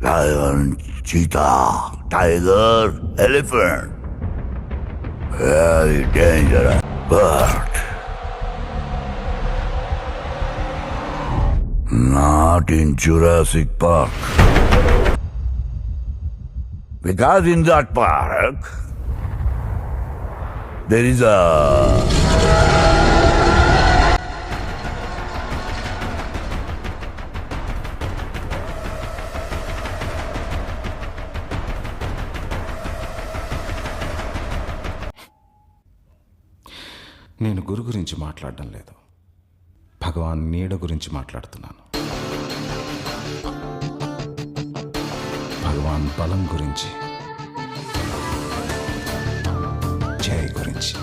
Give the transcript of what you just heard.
Lion, cheetah, tiger, elephant. Very dangerous bird. Not in Jurassic Park. Because in that park, there is a నేను గురు గురించి మాట్లాడడం లేదు, భగవాన్ నీడ గురించి మాట్లాడుతున్నాను. భగవాన్ బలం గురించి, జై గురించి.